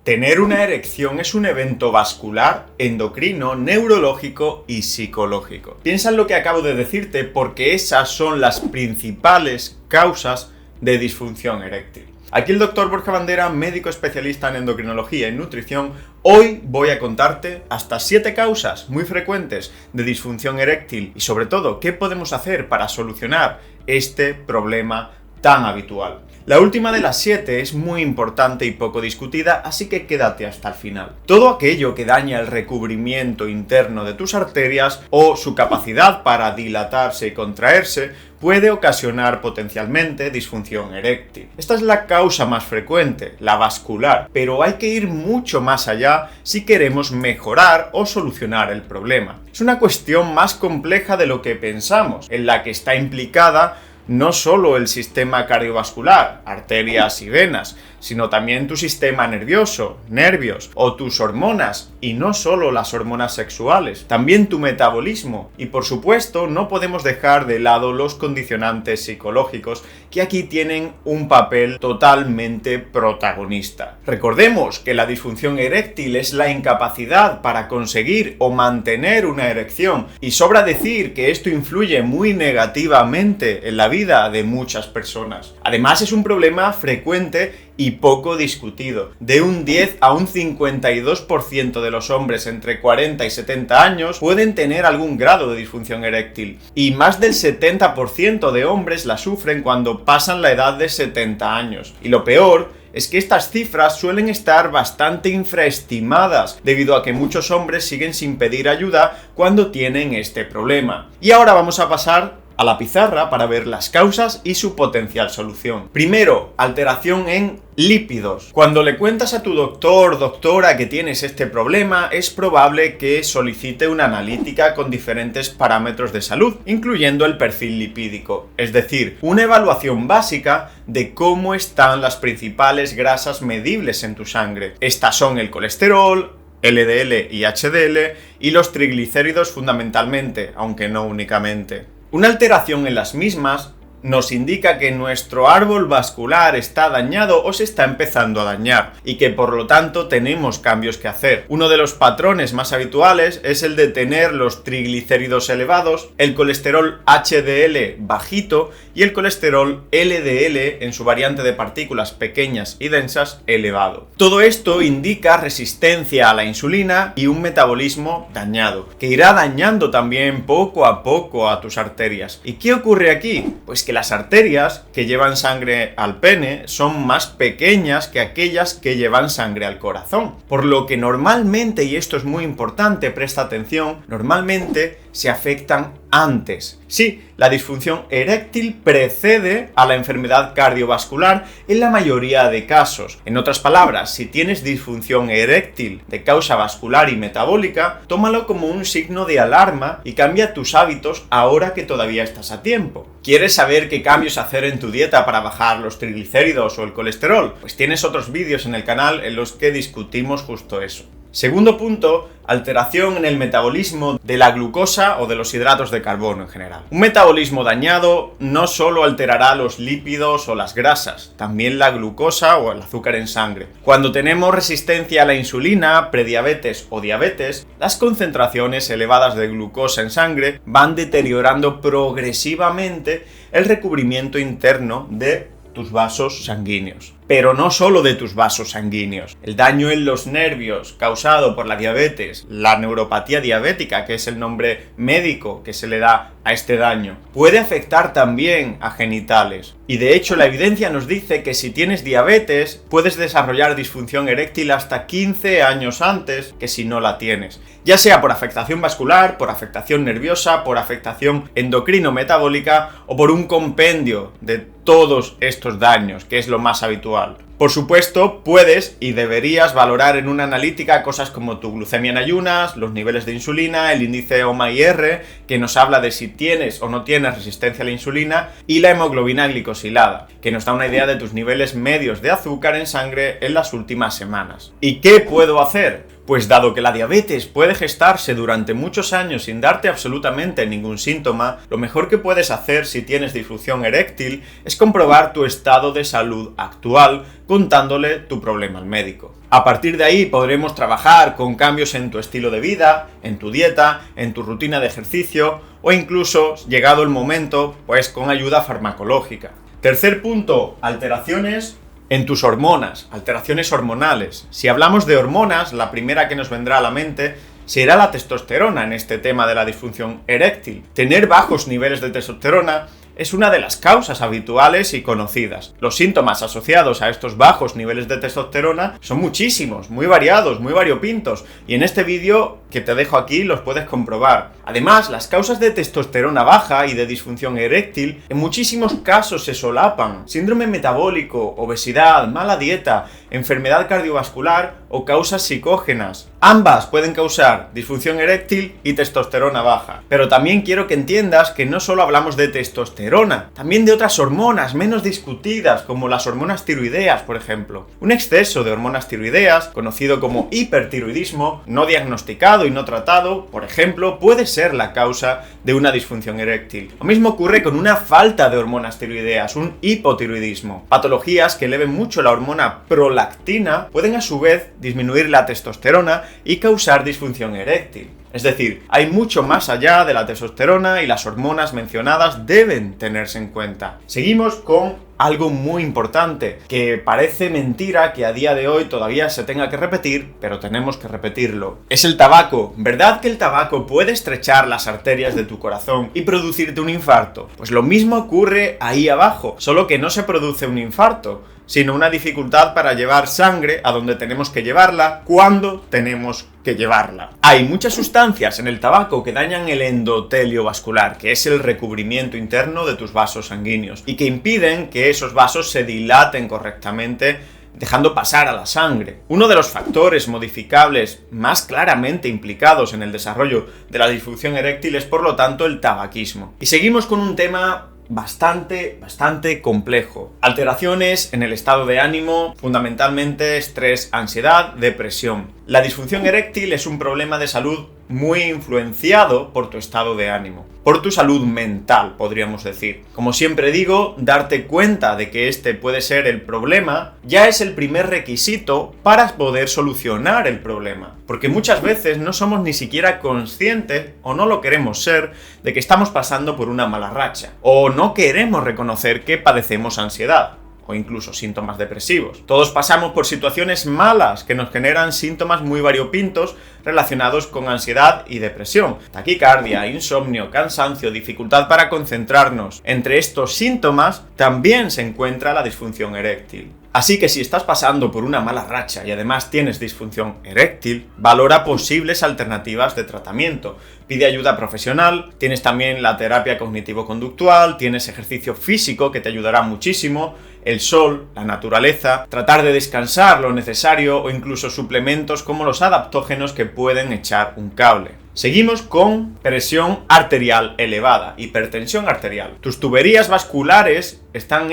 Tener una erección es un evento vascular, endocrino, neurológico y psicológico. Piensa en lo que acabo de decirte porque esas son las principales causas de disfunción eréctil. Aquí el Dr. Borja Bandera, médico especialista en endocrinología y nutrición. Hoy voy a contarte hasta 7 causas muy frecuentes de disfunción eréctil y sobre todo qué podemos hacer para solucionar este problema tan habitual. La última de las 7 es muy importante y poco discutida, así que quédate hasta el final. Todo aquello que daña el recubrimiento interno de tus arterias o su capacidad para dilatarse y contraerse puede ocasionar potencialmente disfunción eréctil. Esta es la causa más frecuente, la vascular, pero hay que ir mucho más allá si queremos mejorar o solucionar el problema. Es una cuestión más compleja de lo que pensamos, en la que está implicada no solo el sistema cardiovascular, arterias y venas, sino también tu sistema nervioso, nervios, o tus hormonas, y no solo las hormonas sexuales, también tu metabolismo, y por supuesto no podemos dejar de lado los condicionantes psicológicos que aquí tienen un papel totalmente protagonista. Recordemos que la disfunción eréctil es la incapacidad para conseguir o mantener una erección, y sobra decir que esto influye muy negativamente en la vida de muchas personas. Además es un problema frecuente y poco discutido. De un 10 a un 52% de los hombres entre 40 y 70 años pueden tener algún grado de disfunción eréctil, y más del 70% de hombres la sufren cuando pasan la edad de 70 años. Y lo peor es que estas cifras suelen estar bastante infraestimadas, debido a que muchos hombres siguen sin pedir ayuda cuando tienen este problema. Y ahora vamos a pasar a la pizarra para ver las causas y su potencial solución. Primero, alteración en lípidos. Cuando le cuentas a tu doctora que tienes este problema, es probable que solicite una analítica con diferentes parámetros de salud, incluyendo el perfil lipídico, es decir, una evaluación básica de cómo están las principales grasas medibles en tu sangre. Estas son el colesterol, LDL y HDL, y los triglicéridos fundamentalmente, aunque no únicamente. Una alteración en las mismas nos indica que nuestro árbol vascular está dañado o se está empezando a dañar, y que por lo tanto tenemos cambios que hacer. Uno de los patrones más habituales es el de tener los triglicéridos elevados, el colesterol HDL bajito y el colesterol LDL en su variante de partículas pequeñas y densas elevado. Todo esto indica resistencia a la insulina y un metabolismo dañado, que irá dañando también poco a poco a tus arterias. ¿Y qué ocurre aquí? Pues que las arterias que llevan sangre al pene son más pequeñas que aquellas que llevan sangre al corazón, por lo que normalmente, y esto es muy importante, presta atención, normalmente se afectan antes. Sí, la disfunción eréctil precede a la enfermedad cardiovascular en la mayoría de casos. En otras palabras, si tienes disfunción eréctil de causa vascular y metabólica, tómalo como un signo de alarma y cambia tus hábitos ahora que todavía estás a tiempo. ¿Quieres saber qué cambios hacer en tu dieta para bajar los triglicéridos o el colesterol? Pues tienes otros vídeos en el canal en los que discutimos justo eso. Segundo punto, alteración en el metabolismo de la glucosa o de los hidratos de carbono en general. Un metabolismo dañado no solo alterará los lípidos o las grasas, también la glucosa o el azúcar en sangre. Cuando tenemos resistencia a la insulina, prediabetes o diabetes, las concentraciones elevadas de glucosa en sangre van deteriorando progresivamente el recubrimiento interno de tus vasos sanguíneos. Pero no solo de tus vasos sanguíneos. El daño en los nervios causado por la diabetes, la neuropatía diabética, que es el nombre médico que se le da a este daño, puede afectar también a genitales. Y de hecho la evidencia nos dice que si tienes diabetes, puedes desarrollar disfunción eréctil hasta 15 años antes que si no la tienes. Ya sea por afectación vascular, por afectación nerviosa, por afectación endocrino-metabólica o por un compendio de todos estos daños, que es lo más habitual. Por supuesto, puedes y deberías valorar en una analítica cosas como tu glucemia en ayunas, los niveles de insulina, el índice OMA-IR, que nos habla de si tienes o no tienes resistencia a la insulina, y la hemoglobina glicosilada, que nos da una idea de tus niveles medios de azúcar en sangre en las últimas semanas. ¿Y qué puedo hacer? Pues dado que la diabetes puede gestarse durante muchos años sin darte absolutamente ningún síntoma, lo mejor que puedes hacer si tienes disfunción eréctil es comprobar tu estado de salud actual contándole tu problema al médico. A partir de ahí podremos trabajar con cambios en tu estilo de vida, en tu dieta, en tu rutina de ejercicio o incluso, llegado el momento, pues con ayuda farmacológica. Tercer punto, alteraciones en tus hormonas, alteraciones hormonales. Si hablamos de hormonas, la primera que nos vendrá a la mente será la testosterona en este tema de la disfunción eréctil. Tener bajos niveles de testosterona es una de las causas habituales y conocidas. Los síntomas asociados a estos bajos niveles de testosterona son muchísimos, muy variados, muy variopintos, y en este vídeo que te dejo aquí los puedes comprobar. Además, las causas de testosterona baja y de disfunción eréctil en muchísimos casos se solapan. Síndrome metabólico, obesidad, mala dieta, enfermedad cardiovascular o causas psicógenas. Ambas pueden causar disfunción eréctil y testosterona baja. Pero también quiero que entiendas que no solo hablamos de testosterona, también de otras hormonas menos discutidas, como las hormonas tiroideas, por ejemplo. Un exceso de hormonas tiroideas, conocido como hipertiroidismo, no diagnosticado y no tratado, por ejemplo, puede ser la causa de una disfunción eréctil. Lo mismo ocurre con una falta de hormonas tiroideas, un hipotiroidismo. Patologías que eleven mucho la hormona prolactina pueden a su vez disminuir la testosterona y causar disfunción eréctil. Es decir, hay mucho más allá de la testosterona y las hormonas mencionadas deben tenerse en cuenta. Seguimos con algo muy importante, que parece mentira que a día de hoy todavía se tenga que repetir, pero tenemos que repetirlo. Es el tabaco. ¿Verdad que el tabaco puede estrechar las arterias de tu corazón y producirte un infarto? Pues lo mismo ocurre ahí abajo, solo que no se produce un infarto, sino una dificultad para llevar sangre a donde tenemos que llevarla, cuando tenemos que llevarla. Hay muchas sustancias en el tabaco que dañan el endotelio vascular, que es el recubrimiento interno de tus vasos sanguíneos, y que impiden que esos vasos se dilaten correctamente, dejando pasar a la sangre. Uno de los factores modificables más claramente implicados en el desarrollo de la disfunción eréctil es, por lo tanto, el tabaquismo. Y seguimos con un tema bastante complejo. Alteraciones en el estado de ánimo, fundamentalmente estrés, ansiedad, depresión. La disfunción eréctil es un problema de salud muy influenciado por tu estado de ánimo, por tu salud mental, podríamos decir. Como siempre digo, darte cuenta de que este puede ser el problema ya es el primer requisito para poder solucionar el problema, porque muchas veces no somos ni siquiera conscientes, o no lo queremos ser, de que estamos pasando por una mala racha, o no queremos reconocer que padecemos ansiedad o incluso síntomas depresivos. Todos pasamos por situaciones malas que nos generan síntomas muy variopintos relacionados con ansiedad y depresión. Taquicardia, insomnio, cansancio, dificultad para concentrarnos. Entre estos síntomas también se encuentra la disfunción eréctil. Así que si estás pasando por una mala racha y además tienes disfunción eréctil, valora posibles alternativas de tratamiento. Pide ayuda profesional, tienes también la terapia cognitivo-conductual, tienes ejercicio físico que te ayudará muchísimo, el sol, la naturaleza, tratar de descansar lo necesario o incluso suplementos como los adaptógenos que pueden echar un cable. Seguimos con presión arterial elevada, hipertensión arterial. Tus tuberías vasculares están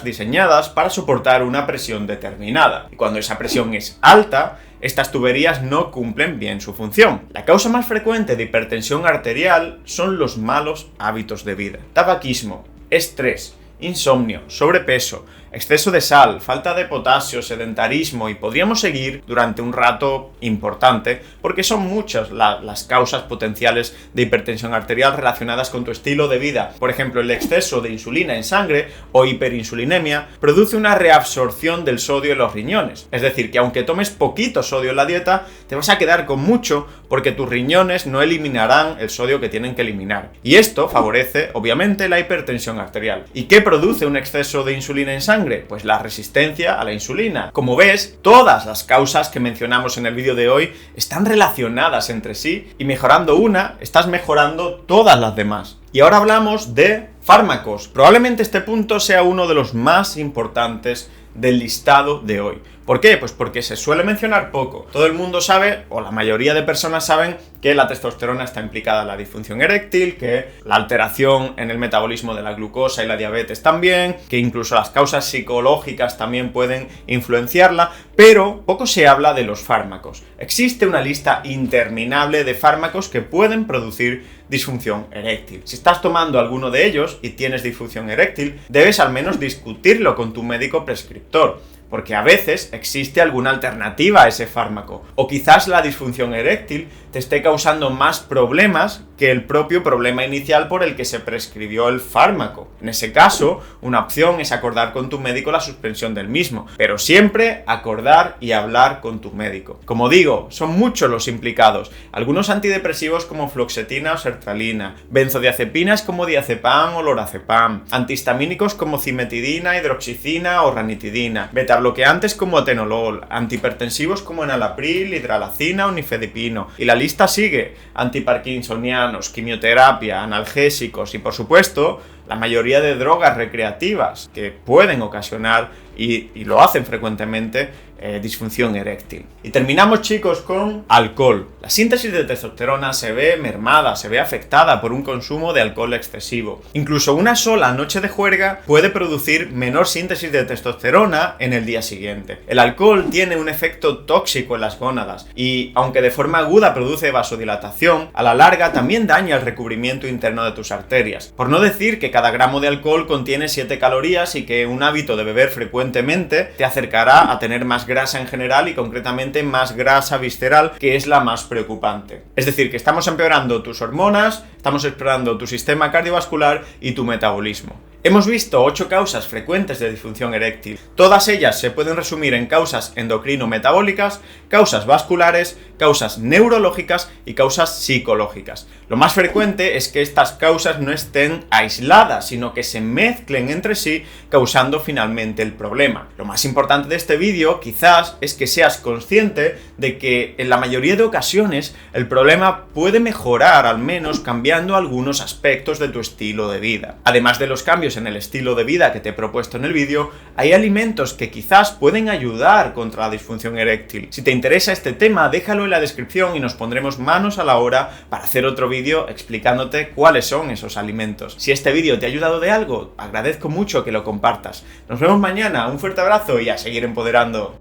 diseñadas para soportar una presión determinada. Y cuando esa presión es alta, estas tuberías no cumplen bien su función. La causa más frecuente de hipertensión arterial son los malos hábitos de vida. Tabaquismo, estrés, insomnio, sobrepeso, exceso de sal, falta de potasio, sedentarismo, y podríamos seguir durante un rato importante porque son muchas las causas potenciales de hipertensión arterial relacionadas con tu estilo de vida. Por ejemplo, el exceso de insulina en sangre o hiperinsulinemia produce una reabsorción del sodio en los riñones. Es decir, que aunque tomes poquito sodio en la dieta, te vas a quedar con mucho porque tus riñones no eliminarán el sodio que tienen que eliminar. Y esto favorece, obviamente, la hipertensión arterial. ¿Y qué produce un exceso de insulina en sangre? Pues la resistencia a la insulina. Como ves, todas las causas que mencionamos en el vídeo de hoy están relacionadas entre sí y mejorando una, estás mejorando todas las demás. Y ahora hablamos de fármacos. Probablemente este punto sea uno de los más importantes del listado de hoy. ¿Por qué? Pues porque se suele mencionar poco. Todo el mundo sabe, o la mayoría de personas saben, que la testosterona está implicada en la disfunción eréctil, que la alteración en el metabolismo de la glucosa y la diabetes también, que incluso las causas psicológicas también pueden influenciarla, pero poco se habla de los fármacos. Existe una lista interminable de fármacos que pueden producir disfunción eréctil. Si estás tomando alguno de ellos y tienes disfunción eréctil, debes al menos discutirlo con tu médico prescriptor. porque a veces existe alguna alternativa a ese fármaco, o quizás la disfunción eréctil te esté causando más problemas que el propio problema inicial por el que se prescribió el fármaco. En ese caso, una opción es acordar con tu médico la suspensión del mismo, pero siempre acordar y hablar con tu médico. Como digo, son muchos los implicados, algunos antidepresivos como fluoxetina o sertralina, benzodiazepinas como diazepam o lorazepam, antihistamínicos como cimetidina, hidroxicina o ranitidina, betabloqueantes como atenolol, antihipertensivos como enalapril, hidralacina o nifedipino, y la lista sigue: antiparkinsonianos, quimioterapia, analgésicos y, por supuesto, la mayoría de drogas recreativas que pueden ocasionar y lo hacen frecuentemente disfunción eréctil. Y terminamos, chicos, con alcohol. La síntesis de testosterona se ve mermada, se ve afectada por un consumo de alcohol excesivo. Incluso una sola noche de juerga puede producir menor síntesis de testosterona en el día siguiente. El alcohol tiene un efecto tóxico en las gónadas y, aunque de forma aguda produce vasodilatación, a la larga también daña el recubrimiento interno de tus arterias. Por no decir que cada gramo de alcohol contiene 7 calorías y que un hábito de beber frecuentemente te acercará a tener más grasa en general y concretamente más grasa visceral, que es la más preocupante. Es decir, que estamos empeorando tus hormonas, estamos empeorando tu sistema cardiovascular y tu metabolismo. Hemos visto 8 causas frecuentes de disfunción eréctil. Todas ellas se pueden resumir en causas endocrino-metabólicas, causas vasculares, causas neurológicas y causas psicológicas. Lo más frecuente es que estas causas no estén aisladas, sino que se mezclen entre sí, causando finalmente el problema. Lo más importante de este vídeo, quizás, es que seas consciente de que en la mayoría de ocasiones el problema puede mejorar, al menos cambiando algunos aspectos de tu estilo de vida. Además de los cambios en el estilo de vida que te he propuesto en el vídeo, hay alimentos que quizás pueden ayudar contra la disfunción eréctil. Si te interesa este tema, déjalo en la descripción y nos pondremos manos a la obra para hacer otro vídeo explicándote cuáles son esos alimentos. Si este vídeo te ha ayudado de algo, agradezco mucho que lo compartas. Nos vemos mañana, un fuerte abrazo y a seguir empoderando.